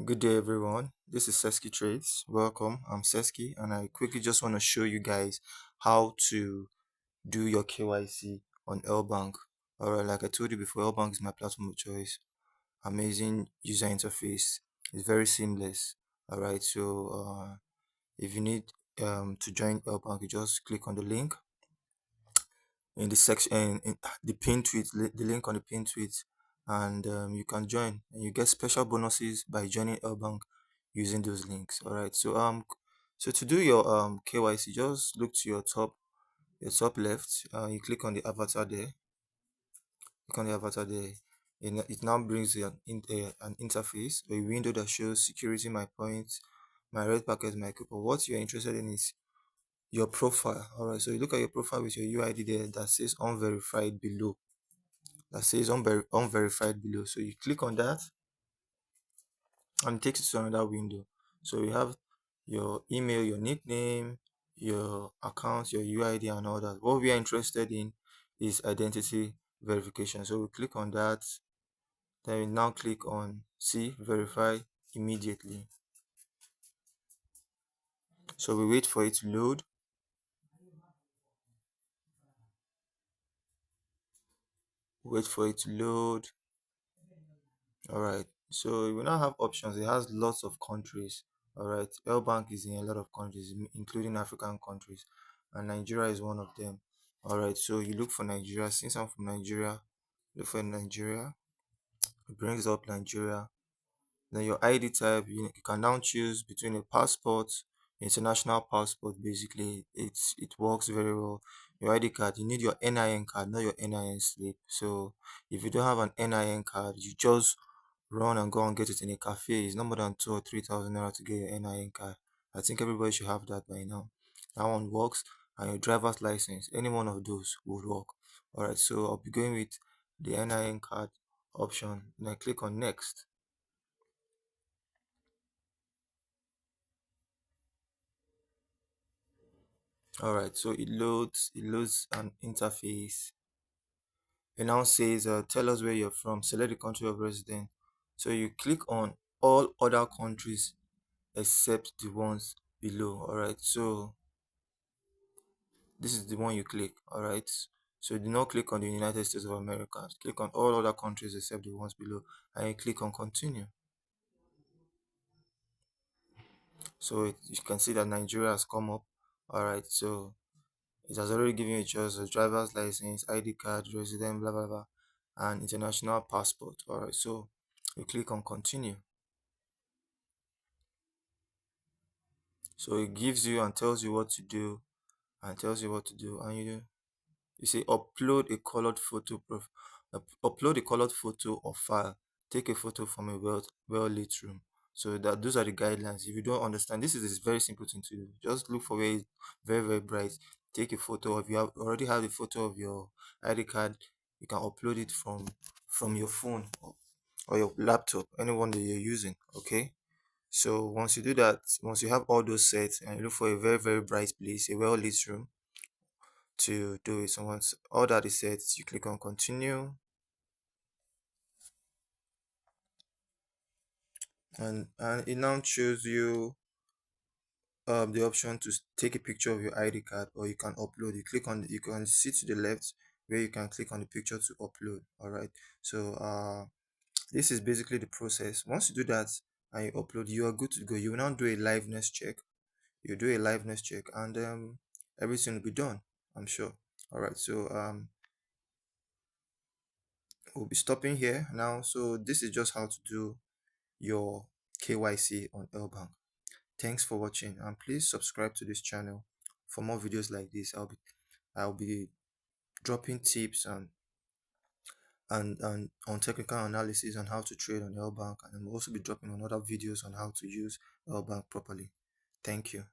Good day, everyone. This is Seski Trades. Welcome. I'm Seski, and I quickly just want to show you guys how to do your KYC on LBank. Alright, like I told you before, LBank is my platform of choice. Amazing user interface. It's very seamless. Alright, so if you need to join LBank, you just click on the link in the section in the pin tweet, the link on the pin tweet, and you can join and you get special bonuses by joining LBank using those links. All right, so to do your KYC, just look to your top left. You click on the avatar there. Click on the avatar there. It now brings you an interface, a window that shows security, my points, my red packet, my coupon. What you're interested in is your profile. All right, so you look at your profile with your UID there that says unverified below. Unverified below. So you click on that and it takes you to another window. So you have your email, your nickname, your account, your UID, and all that. What we are interested in is identity verification. So we click on that. Then we now click on see verify immediately. So we wait for it to load. Wait for it to load. All right. So we now have options. It has lots of countries. All right. LBank is in a lot of countries, including African countries, and Nigeria is one of them. All right. So you look for Nigeria. Since I'm from Nigeria, look for Nigeria. It brings up Nigeria. Then your ID type, you can now choose between a passport, international passport. Basically, it works very well. Your ID card, you need your NIN card, not your NIN slip. So if you don't have an NIN card, you just run and go and get it in a cafe. It's no more than 2 or 3 thousand naira to get your NIN card. I think everybody should have that by now. That one works, and your driver's license, any one of those would work. All right, so I'll be going with the NIN card option. Then I click on next. All right, so it loads an interface. It now says, tell us where you're from, select the country of residence. So you click on all other countries except the ones below. All right, so this is the one you click. All right, so do not click on the United States of America. Click on all other countries except the ones below, and you click on continue. So you can see that Nigeria has come up. All right, so it has already given you a choice of driver's license, ID card, resident, blah blah blah, and international passport. All right, so you click on continue. So it gives you and tells you what to do, and you say upload a colored photo upload a colored photo or file. Take a photo from a well lit room. So that those are the guidelines. If you don't understand, this is a very simple thing to do. Just look for where it's very bright. Take a photo. If you already have a photo of your ID card, you can upload it from your phone or your laptop, anyone that you're using. Okay. So once you do that, once you have all those sets and you look for a very bright place, a well lit room to do it. So once all that is set, you click on continue, and it now shows you the option to take a picture of your ID card, or you can upload. You can see to the left where you can click on the picture to upload. All right. So this is basically the process. Once you do that and you upload, you are good to go. You will now do a liveness check. You do a liveness check, and everything will be done, I'm sure. All right. So we'll be stopping here now. So this is just how to do your KYC on LBank. Thanks for watching, and please subscribe to this channel for more videos like this. I'll be dropping tips and on technical analysis on how to trade on LBank, and I'll also be dropping on other videos on how to use LBank properly. Thank you.